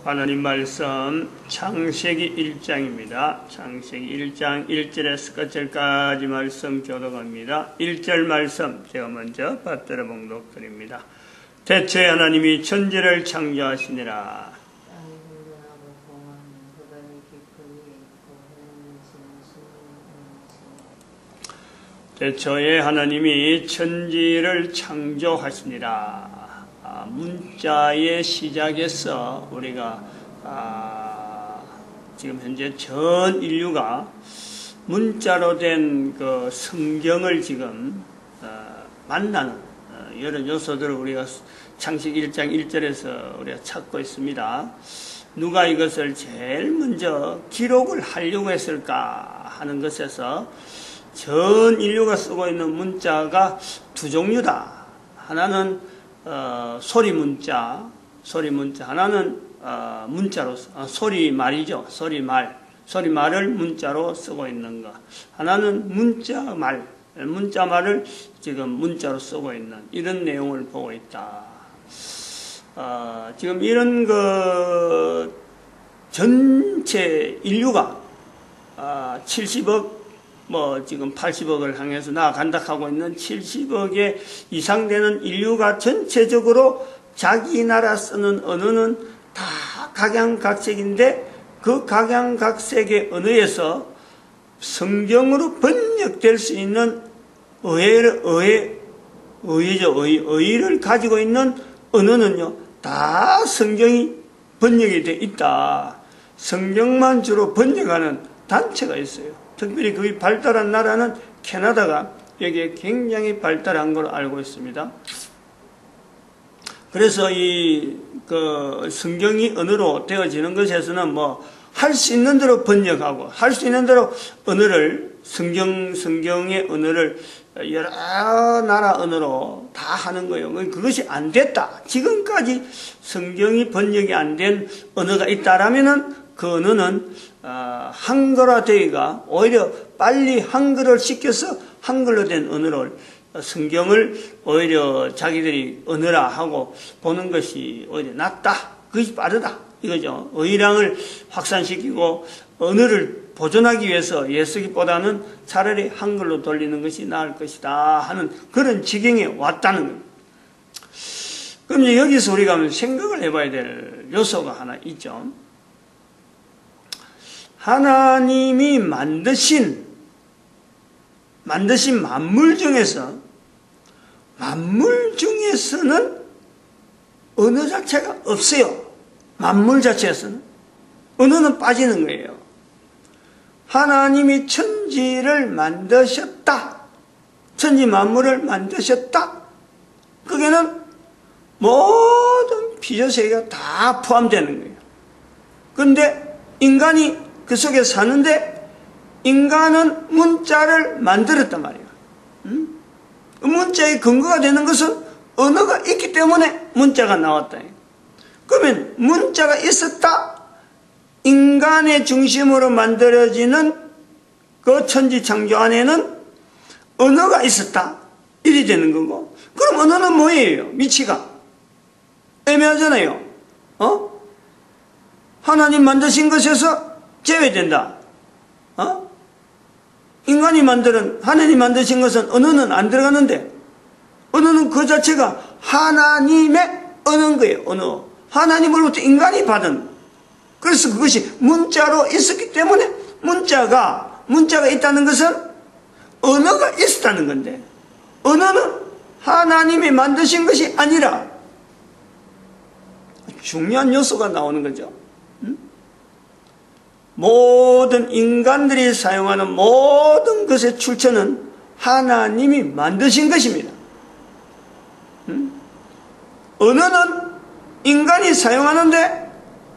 하나님 말씀 창세기 1장입니다. 창세기 1장 1절에서 끝절까지 말씀 교독합니다. 1절 말씀 제가 먼저 받들어 봉독드립니다. 대체 하나님이 천지를 창조하시니라. 대초에 하나님이 천지를 창조하시니라. 문자의 시작에서 우리가 지금 현재 전 인류가 문자로 된 그 성경을 지금 만나는 여러 요소들을 우리가 창세기 1장 1절에서 우리가 찾고 있습니다. 누가 이것을 제일 먼저 기록을 하려고 했을까 하는 것에서 전 인류가 쓰고 있는 문자가 두 종류다. 하나는 소리 문자, 하나는 문자로, 소리말이죠. 소리말을 문자로 쓰고 있는 것. 하나는 문자말을 지금 문자로 쓰고 있는 이런 내용을 보고 있다. 지금 이런 전체 인류가 70억 지금 80억을 향해서 나아간다 하고 있는 70억의 이상 되는 인류가 전체적으로 자기 나라 쓰는 언어는 다 각양각색인데 그 각양각색의 언어에서 성경으로 번역될 수 있는 의의를 가지고 있는 언어는요, 다 성경이 번역이 되어 있다. 성경만 주로 번역하는 단체가 있어요. 특별히 거의 발달한 나라는 캐나다가 여기에 굉장히 발달한 걸로 알고 있습니다. 그래서 성경이 언어로 되어지는 것에서는 할 수 있는 대로 번역하고, 할 수 있는 대로 언어를, 성경의 언어를 여러 나라 언어로 다 하는 거예요. 그것이 안 됐다. 지금까지 성경이 번역이 안 된 언어가 있다라면은 그 언어는 한글화 되기가 오히려 빨리 한글을 시켜서 한글로 된 언어를 성경을 오히려 자기들이 언어라 하고 보는 것이 오히려 낫다. 그것이 빠르다. 이거죠. 의량을 확산시키고 언어를 보존하기 위해서 예쓰기보다는 차라리 한글로 돌리는 것이 나을 것이다 하는 그런 지경에 왔다는 겁니다. 그럼 여기서 우리가 생각을 해봐야 될 요소가 하나 있죠. 하나님이 만드신 만물 중에서는 언어 자체가 없어요. 만물 자체에서는. 언어는 빠지는 거예요. 하나님이 천지를 만드셨다. 천지 만물을 만드셨다. 거기에는 모든 피조세계가 다 포함되는 거예요. 그런데 인간이 그 속에 사는데 인간은 문자를 만들었단 말이에요. 그 문자의 근거가 되는 것은 언어가 있기 때문에 문자가 나왔다. 그러면 문자가 있었다. 인간의 중심으로 만들어지는 그 천지 창조 안에는 언어가 있었다. 이리 되는 거고. 그럼 언어는 뭐예요? 미치가 애매하잖아요. 하나님 만드신 것에서 제외된다. 인간이 하나님 만드신 것은 언어는 안 들어가는데, 언어는 그 자체가 하나님의 언어인 거예요. 언어. 하나님으로부터 인간이 받은. 그래서 그것이 문자로 있었기 때문에 문자가 있다는 것은 언어가 있었다는 건데, 언어는 하나님이 만드신 것이 아니라 중요한 요소가 나오는 거죠. 모든 인간들이 사용하는 모든 것의 출처는 하나님이 만드신 것입니다. 언어는 인간이 사용하는데,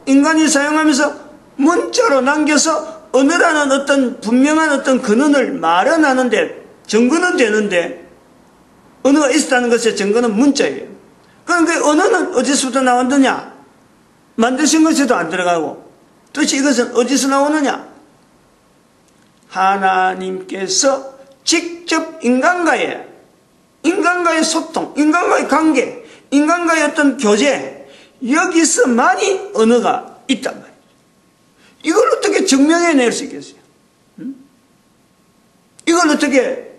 인간이 사용하면서 문자로 남겨서 언어라는 어떤 분명한 어떤 근원을 마련하는데 증거는 되는데, 언어가 있었다는 것의 증거는 문자예요. 그럼 그 언어는 어디서부터 나왔느냐? 만드신 것에도 안 들어가고, 도대체 이것은 어디서 나오느냐? 하나님께서 직접 인간과의 소통, 인간과의 관계, 인간과의 어떤 교제, 여기서만이 언어가 있단 말이에요. 이걸 어떻게 증명해낼 수 있겠어요? 이걸 어떻게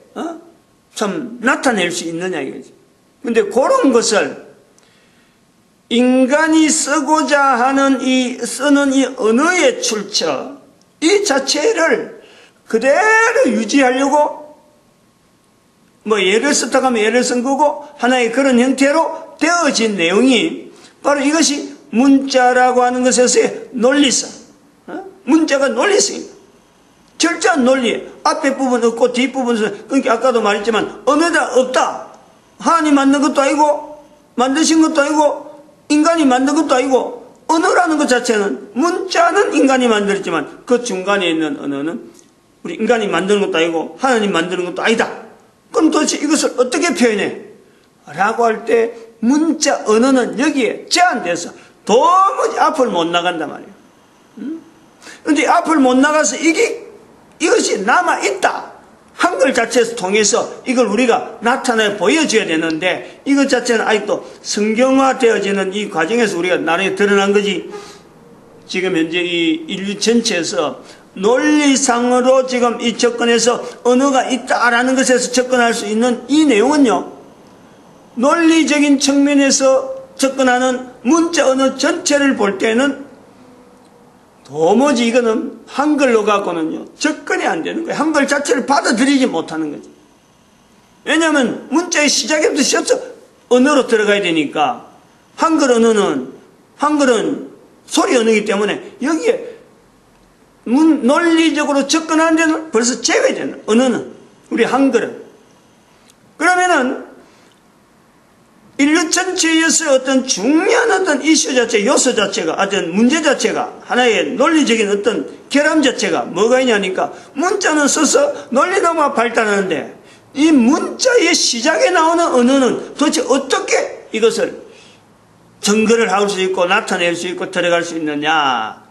참 나타낼 수 있느냐 이거지. 근데 그런 것을 인간이 쓰고자 하는 쓰는 이 언어의 출처 이 자체를 그대로 유지하려고 예를 썼다고 하면 예를 쓴 거고 하나의 그런 형태로 되어진 내용이 바로 이것이 문자라고 하는 것에서의 논리성. 문자가 논리성입니다. 철저한 논리. 앞에 부분 없고 뒷부분은 그러니까 아까도 말했지만 언어가 없다. 하나님 만든 것도 아니고 만드신 것도 아니고 인간이 만든 것도 아니고 언어라는 것 자체는 문자는 인간이 만들었지만 그 중간에 있는 언어는 우리 인간이 만드는 것도 아니고 하나님 만드는 것도 아니다. 그럼 도대체 이것을 어떻게 표현해? 라고 할 때 문자 언어는 여기에 제한돼서 도무지 앞을 못 나간단 말이에요. 그런데 앞을 못 나가서 이것이 남아있다. 한글 자체에서 통해서 이걸 우리가 나타내 보여줘야 되는데 이것 자체는 아직도 성경화되어지는 이 과정에서 우리가 나중에 드러난 거지. 지금 현재 이 인류 전체에서 논리상으로 지금 이 접근해서 언어가 있다라는 것에서 접근할 수 있는 이 내용은요, 논리적인 측면에서 접근하는 문자 언어 전체를 볼 때는 도무지 이거는 한글로 갖고는요 접근이 안 되는 거예요. 한글 자체를 받아들이지 못하는 거죠. 왜냐하면 문자의 시작에부터 시작해서 언어로 들어가야 되니까 한글은 소리 언어이기 때문에 여기에 논리적으로 접근하는 데는 벌써 제외되는 언어는 우리 한글은. 그러면은 인류 전체에서 어떤 중요한 어떤 이슈 자체, 요소 자체가, 어떤 문제 자체가, 하나의 논리적인 어떤 결함 자체가 뭐가 있냐니까 문자는 써서 논리가 발달하는데 이 문자의 시작에 나오는 언어는 도대체 어떻게 이것을 증거를 할 수 있고 나타낼 수 있고 들어갈 수 있느냐.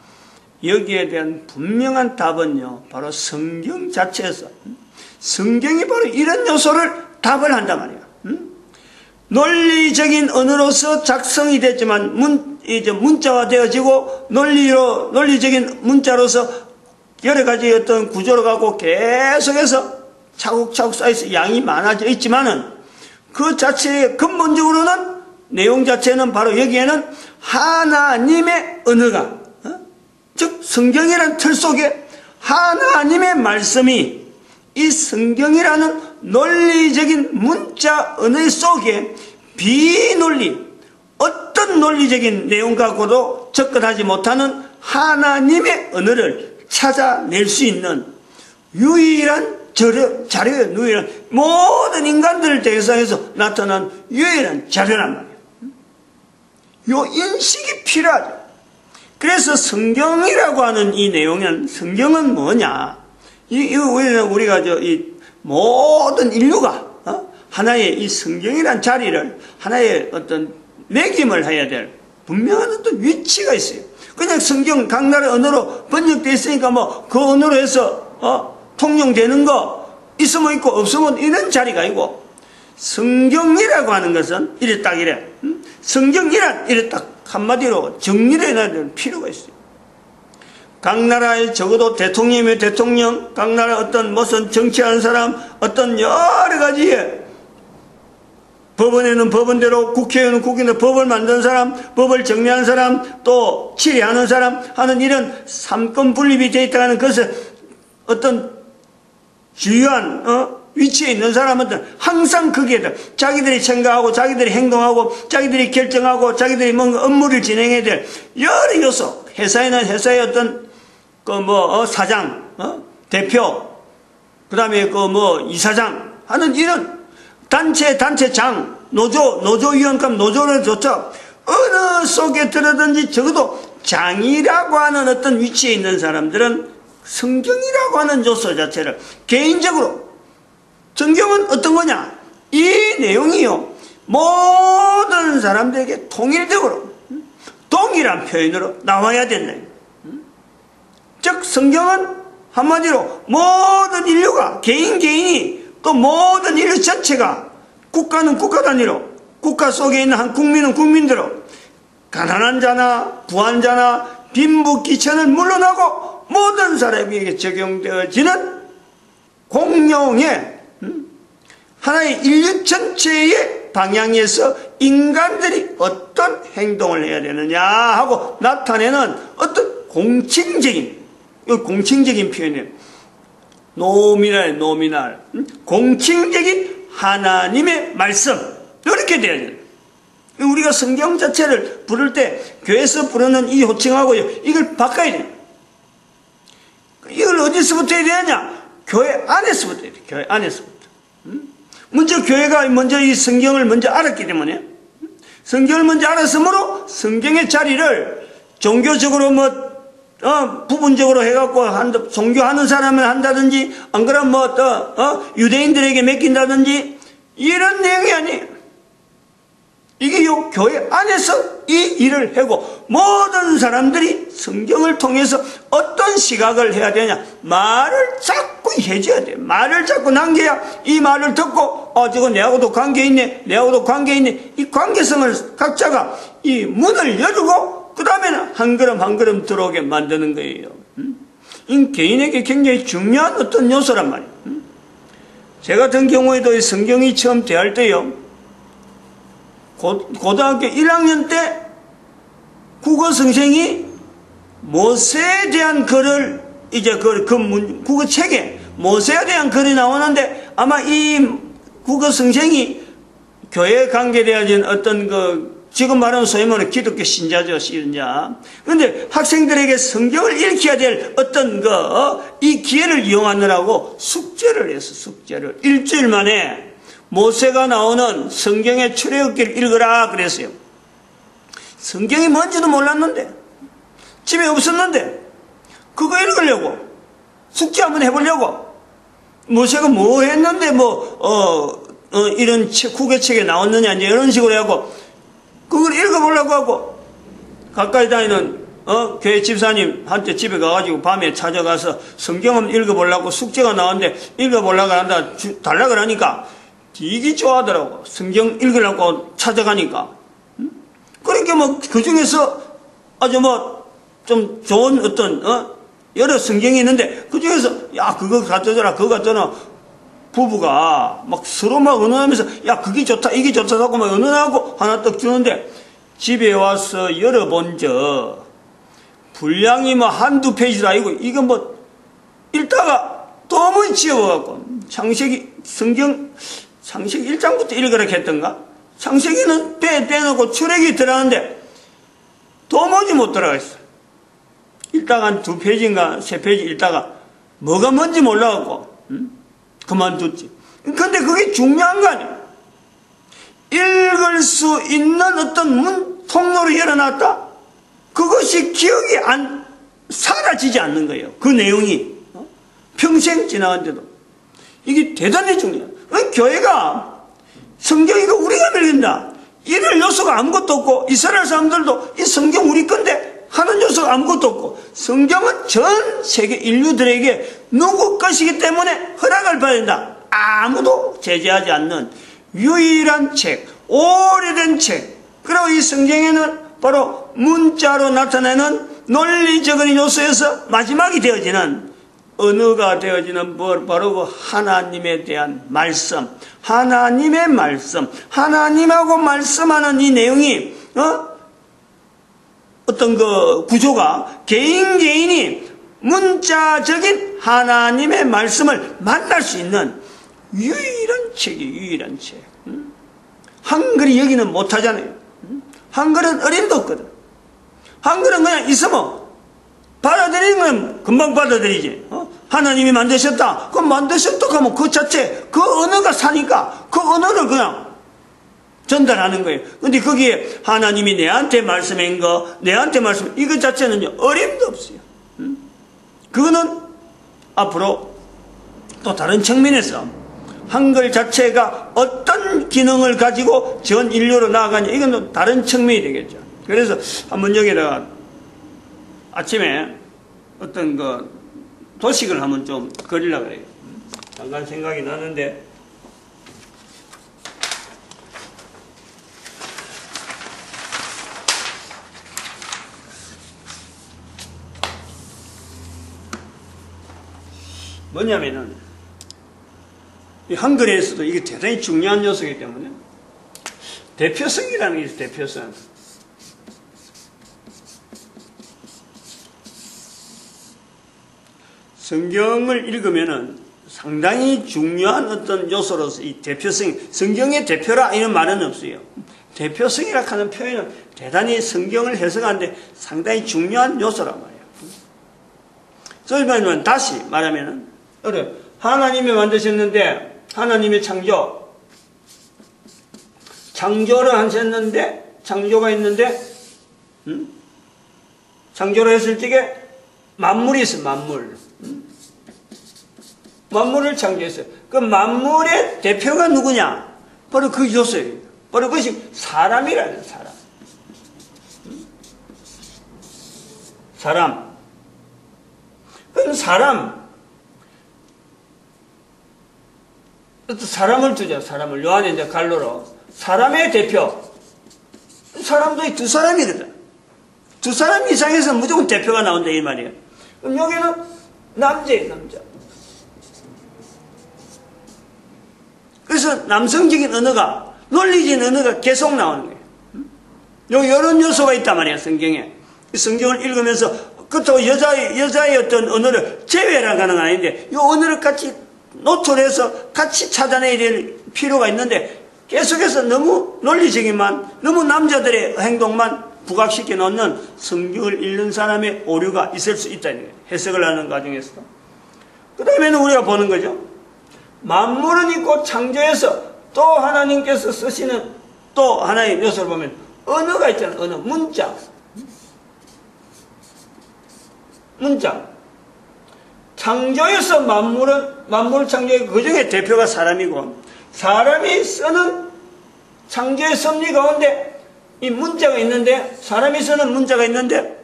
여기에 대한 분명한 답은요, 바로 성경 자체에서 성경이 바로 이런 요소를 답을 한단 말이에요. 논리적인 언어로서 작성이 됐지만 문자화 되어지고 논리적인 문자로서 여러 가지 어떤 구조를 갖고 계속해서 차곡차곡 쌓여서 양이 많아져 있지만은 그 자체의 근본적으로는 내용 자체는 바로 여기에는 하나님의 언어가 즉 성경이라는 틀 속에 하나님의 말씀이 이 성경이라는 논리적인 문자 언어 속에 비논리 어떤 논리적인 내용 갖고도 접근하지 못하는 하나님의 언어를 찾아낼 수 있는 유일한 자료예요. 유일한 모든 인간들을 대상해서 나타난 유일한 자료란 말이에요. 요 인식이 필요하죠. 그래서 성경이라고 하는 이 내용은 성경은 뭐냐? 우리가 이 모든 인류가 하나의 이 성경이란 자리를 하나의 어떤 매김을 해야 될 분명한 어떤 위치가 있어요. 그냥 성경 각 나라 언어로 번역되어 있으니까 그 언어로 해서 통용되는 거 있으면 있고 없으면 이런 자리가 아니고 성경이라고 하는 것은 이래 딱 이래. 성경이란 이래 딱 한마디로 정리를 해놔야 되는 필요가 있어요. 각 나라에 적어도 대통령이면 대통령, 각 나라 어떤 무슨 정치하는 사람, 어떤 여러 가지의 법원에는 법원대로, 국회의원은 국회의원대로 법을 만드는 사람, 법을 정리하는 사람, 또 치리하는 사람 하는 이런 삼권 분립이 되어 있다는 것을 어떤 주요한 위치에 있는 사람은 항상 거기에 자기들이 생각하고 자기들이 행동하고 자기들이 결정하고 자기들이 뭔가 업무를 진행해야 될 여러 요소, 회사에는 회사의 어떤 사장, 대표, 그 다음에 이사장 하는 이런 단체장, 노조위원감, 노조를 조차 어느 속에 들어든지 적어도 장이라고 하는 어떤 위치에 있는 사람들은 성경이라고 하는 요소 자체를 개인적으로 성경은 어떤 거냐? 이 내용이요, 모든 사람들에게 통일적으로 동일한 표현으로 나와야 된다. 즉 성경은 한마디로 모든 인류가 개인이 또 모든 인류 전체가 국가는 국가 단위로 국가 속에 있는 한 국민은 국민대로 가난한 자나 부한 자나 빈부귀천을 물러나고 모든 사람에게 적용되어지는 공룡의 하나의 인류 전체의 방향에서 인간들이 어떤 행동을 해야 되느냐 하고 나타내는 어떤 공칭적인 표현이에요. 노미날 공칭적인 하나님의 말씀, 이렇게 돼야 돼요. 우리가 성경 자체를 부를 때 교회에서 부르는 이 호칭하고 이걸 바꿔야 돼요. 이걸 어디서부터 해야 되느냐? 교회 안에서부터 해야 돼요. 교회 안에서부터. 먼저 교회가 먼저 이 성경을 먼저 알았기 때문에, 성경을 먼저 알았으므로 성경의 자리를 종교적으로 부분적으로 해갖고 종교하는 사람을 한다든지, 안 그러면 유대인들에게 맡긴다든지, 이런 내용이 아니에요. 이게 요 교회 안에서 이 일을 하고 모든 사람들이 성경을 통해서 어떤 시각을 해야 되냐, 말을 자꾸 해줘야 돼. 말을 자꾸 남겨야 이 말을 듣고 저거 내하고도 관계있네, 내하고도 관계있네, 이 관계성을 각자가 이 문을 열고 그 다음에는 한 걸음 한 걸음 들어오게 만드는 거예요. 이 개인에게 굉장히 중요한 어떤 요소란 말이에요. 제 같은 경우에도 성경이 처음 대할 때요, 고등학교 1학년 때 국어 선생이 모세에 대한 글을 이제 국어 책에 모세에 대한 글이 나오는데, 아마 이 국어 선생이 교회에 관계되어진 어떤 지금 말하는 소위 말하는 기독교 신자죠, 신자. 그런데 학생들에게 성경을 읽혀야 될 어떤 이 기회를 이용하느라고 숙제를 했어, 숙제를. 일주일 만에 모세가 나오는 성경의 출애굽기를 읽으라 그랬어요. 성경이 뭔지도 몰랐는데, 집에 없었는데, 그거 읽으려고, 숙제 한번 해보려고, 모세가 뭐 했는데, 이런 국어책에 나왔느냐, 이제 이런 식으로 하고, 그걸 읽어보려고 하고, 가까이 다니는, 교회 집사님한테 집에 가가지고 밤에 찾아가서 성경 한번 읽어보려고 숙제가 나왔는데, 읽어보려고 한다, 달라고 하니까, 되게 좋아하더라고. 성경 읽으려고 찾아가니까. 그러니까 그 중에서 아주 좀 좋은 어떤, 여러 성경이 있는데, 그 중에서, 야, 그거 갖다 줘라, 그거 갖다 놔. 부부가 서로 의논하면서, 야, 그게 좋다, 이게 좋다 하고 의논하고 하나 딱 주는데, 집에 와서 열어본 분량이 한두 페이지도 아니고, 이거 읽다가 도무지 지워갖고, 창세기 1장부터 읽으라 했던가? 창세기는 빼놓고 출애굽이 들어가는데 도무지 못 들어가 있어. 읽다가 한 2페이지인가 3페이지 읽다가 뭐가 뭔지 몰라갖고 그만뒀지. 근데 그게 중요한 거 아니야. 읽을 수 있는 어떤 통로를 열어놨다? 그것이 기억이 사라지지 않는 거예요. 그 내용이. 평생 지나간데도. 이게 대단히 중요해요. 교회가 성경이가 우리가 읽는다, 이럴 요소가 아무것도 없고, 이스라엘 사람들도 이 성경 우리 건데 하는 요소가 아무것도 없고, 성경은 전 세계 인류들에게 누구 것이기 때문에 허락을 받아야 된다. 아무도 제재하지 않는 유일한 책, 오래된 책. 그리고 이 성경에는 바로 문자로 나타내는 논리적인 요소에서 마지막이 되어지는 언어가 되어지는 바로 그 하나님에 대한 말씀, 하나님의 말씀, 하나님하고 말씀하는 이 내용이 어떤 구조가 개인이 문자적인 하나님의 말씀을 만날 수 있는 유일한 책. 한글이 여기는 못하잖아요. 한글은 어림도 없거든. 한글은 그냥 있으면 받아들이는 건 금방 받아들이지. 하나님이 만드셨다. 그럼 만드셨다 하면 그 자체, 그 언어가 사니까 그 언어를 그냥 전달하는 거예요. 근데 거기에 하나님이 내한테 말씀한 거, 내한테 말씀, 이거 자체는 어림도 없어요. 그거는 앞으로 또 다른 측면에서 한글 자체가 어떤 기능을 가지고 전 인류로 나아가냐, 이건 또 다른 측면이 되겠죠. 그래서 한번 여기다가 아침에 어떤 도식을 한번 좀 그리려고 그래요. 잠깐 생각이 나는데, 뭐냐면은 이 한글에서도 이게 대단히 중요한 요소이기 때문에 대표성이라는 게 있어요. 대표성. 성경을 읽으면은 상당히 중요한 어떤 요소로서 이 대표성, 성경의 대표라 이런 말은 없어요. 대표성이라 하는 표현은 대단히 성경을 해석하는데 상당히 중요한 요소란 말이에요. 소위 말하면 다시 말하면은 하나님이 만드셨는데 하나님의 창조를 하셨는데 창조가 있는데 창조를 했을 적에 만물이 있어요. 만물을 창조했어요. 그 만물의 대표가 누구냐? 바로 그 요소예요. 바로 그것이 사람이라는 사람. 그럼 사람을 두자. 사람을 요한에 이제 갈로로 사람의 대표. 사람도 두 사람이거든. 두 사람 이상에서 무조건 대표가 나온다 이 말이에요. 그럼 여기는 남자예요, 남자. 그래서 남성적인 언어가, 논리적인 언어가 계속 나오는 거예요. 여기 이런 요소가 있단 말이에요, 성경에. 성경을 읽으면서 그렇다고 여자의 어떤 언어를 제외하라는 건 아닌데 이 언어를 같이 노트를 해서 같이 찾아내야 될 필요가 있는데 계속해서 너무 논리적인만, 너무 남자들의 행동만 부각시켜 놓는 성경을 읽는 사람의 오류가 있을 수 있다는 거예요. 해석을 하는 과정에서도. 그 다음에는 우리가 보는 거죠. 만물은 있고 창조해서 또 하나님께서 쓰시는 또 하나의 요소를 보면 언어가 있잖아요. 언어, 문자. 창조해서 만물을 창조해 그 중에 대표가 사람이고 사람이 쓰는 창조의 섭리 가운데 이 문자가 있는데 사람이 쓰는 문자가 있는데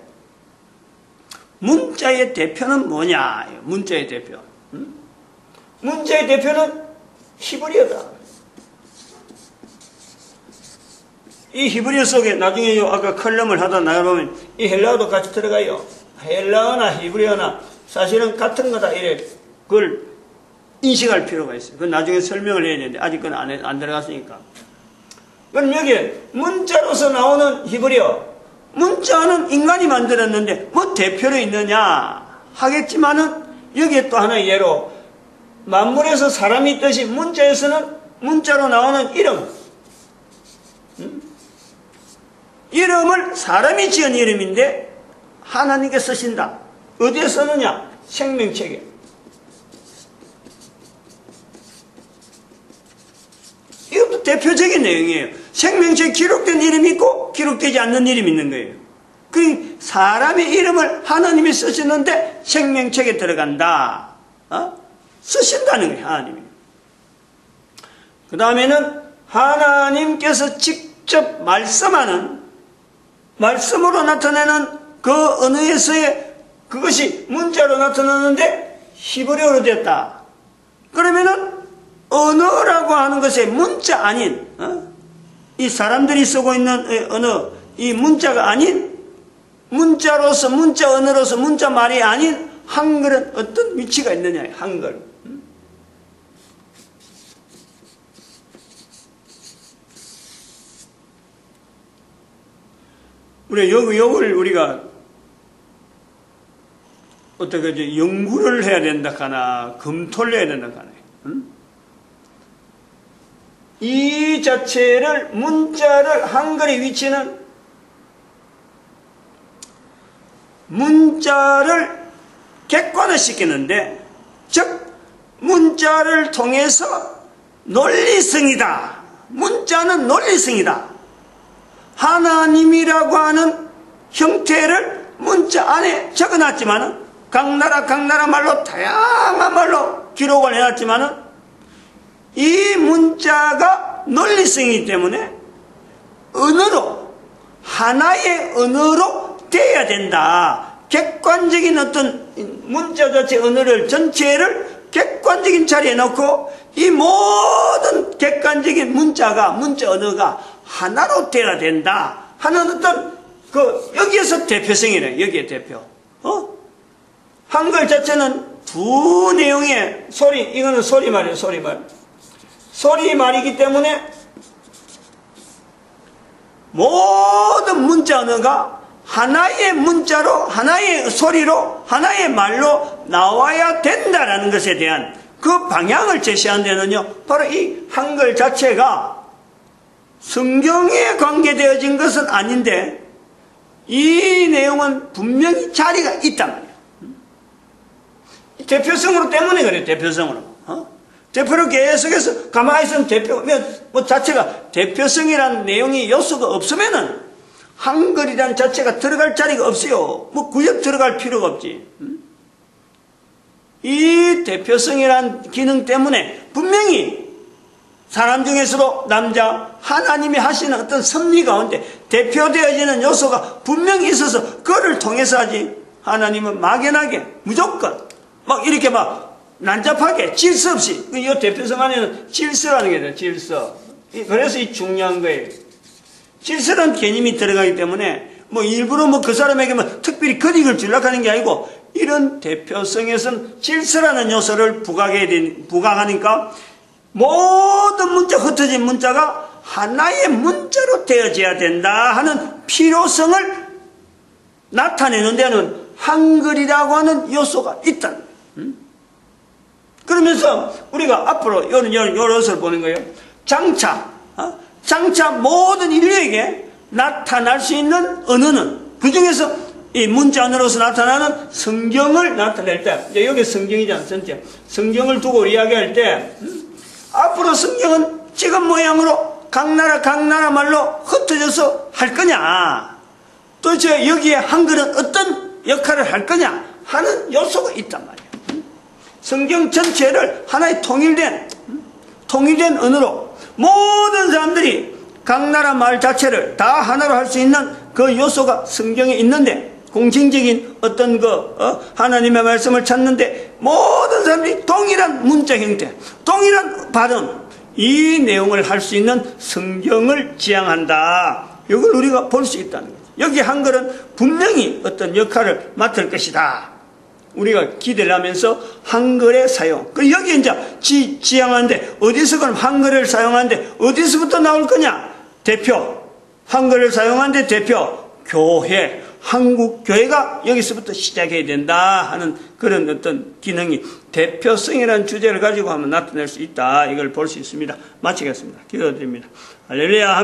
문자의 대표는 뭐냐? 문자의 대표. 문자의 대표는 히브리어다. 이 히브리어 속에 나중에 아까 컬럼을 하다 나가보면 이 헬라어도 같이 들어가요. 헬라어나 히브리어나 사실은 같은 거다. 이래 그걸 인식할 필요가 있어요. 그건 나중에 설명을 해야 되는데 아직 그건 안 들어갔으니까. 그럼 여기에 문자로서 나오는 히브리어, 문자는 인간이 만들었는데 뭐 대표로 있느냐 하겠지만은 여기에 또 하나의 예로 만물에서 사람이 있듯이 문자에서는 문자로 나오는 이름을 사람이 지은 이름인데 하나님께 쓰신다. 어디에 쓰느냐? 생명책에. 이것도 대표적인 내용이에요. 생명책에 기록된 이름이 있고 기록되지 않는 이름이 있는 거예요. 그 사람의 이름을 하나님이 쓰시는데 생명책에 들어간다. 쓰신다는 거예요. 하나님이. 그 다음에는 하나님께서 직접 말씀으로 나타내는 그 언어에서의 그것이 문자로 나타나는데 히브리어로 됐다. 그러면은 언어라고 하는 것에 문자 아닌 이 사람들이 쓰고 있는 언어, 이 문자가 아닌 문자로서 문자 언어로서 문자 말이 아닌 한글은 어떤 위치가 있느냐. 한글. 요걸 우리가 어떻게 연구를 해야 된다 하나, 검토를 해야 된다 하나. 이 자체를 문자를 한글의 위치는 문자를 객관화시키는데 즉 문자를 통해서 논리성이다. 문자는 논리성이다. 하나님이라고 하는 형태를 문자 안에 적어놨지만은 각 나라 말로 다양한 말로 기록을 해놨지만은 이 문자가 논리성이기 때문에 언어로 하나의 언어로 돼야 된다. 객관적인 어떤 문자 자체 언어를 전체를 객관적인 자리에 놓고 이 모든 객관적인 문자 언어가 하나로 돼야 된다 하는 어떤 여기에서 대표성이래. 여기에 대표. 한글 자체는 두 내용의 이거는 소리말이에요, 소리말. 소리말이기 때문에 모든 문자 언어가 하나의 문자로, 하나의 소리로, 하나의 말로 나와야 된다라는 것에 대한 그 방향을 제시한 데는요, 바로 이 한글 자체가 성경에 관계되어진 것은 아닌데, 이 내용은 분명히 자리가 있단 말이에요. 대표성으로 때문에 그래요, 대표성으로. 대표로 계속해서 가만히 있으면 자체가 대표성이라는 내용이 요소가 없으면은 한글이란 자체가 들어갈 자리가 없어요. 구역 들어갈 필요가 없지. 이 대표성이란 기능 때문에 분명히 사람 중에서도 남자 하나님이 하시는 어떤 섭리 가운데 대표되어지는 요소가 분명히 있어서 그거를 통해서 하지, 하나님은 막연하게 무조건 이렇게 난잡하게 질서 없이, 이 대표성 안에는 질서라는 게 있어요. 질서. 그래서 이 중요한 거예요. 질서라는 개념이 들어가기 때문에 일부러 그 사람에게 특별히 거리를 주려고 하는 게 아니고, 이런 대표성에서는 질서라는 요소를 부각하니까 모든 문자, 흩어진 문자가 하나의 문자로 되어져야 된다 하는 필요성을 나타내는 데는 한글이라고 하는 요소가 있다. 그러면서 우리가 앞으로 요것을 보는 거예요. 장차 모든 인류에게 나타날 수 있는 언어는, 그 중에서 이 문자 언어로서 나타나는 성경을 나타낼 때, 이제 여기 성경이잖아, 전체. 성경을 두고 이야기할 때, 앞으로 성경은 지금 모양으로 각 나라 말로 흩어져서 할 거냐, 도대체 여기에 한글은 어떤 역할을 할 거냐 하는 요소가 있단 말이에요. 성경 전체를 하나의 통일된 언어로 모든 사람들이 각 나라 말 자체를 다 하나로 할 수 있는 그 요소가 성경에 있는데, 공식적인 어떤 하나님의 말씀을 찾는데 모든 사람들이 동일한 문자 형태, 동일한 발음, 이 내용을 할 수 있는 성경을 지향한다. 이걸 우리가 볼 수 있다는 거죠. 여기 한글은 분명히 어떤 역할을 맡을 것이다. 우리가 기대를 하면서 한글의 사용. 그리고 여기 이제 지향하는데, 어디서 그럼 한글을 사용하는데 어디서부터 나올 거냐? 대표. 한글을 사용하는데 대표. 교회. 한국 교회가 여기서부터 시작해야 된다 하는 그런 어떤 기능이 대표성이라는 주제를 가지고 한번 나타낼 수 있다. 이걸 볼 수 있습니다. 마치겠습니다. 기도드립니다. 할렐루야.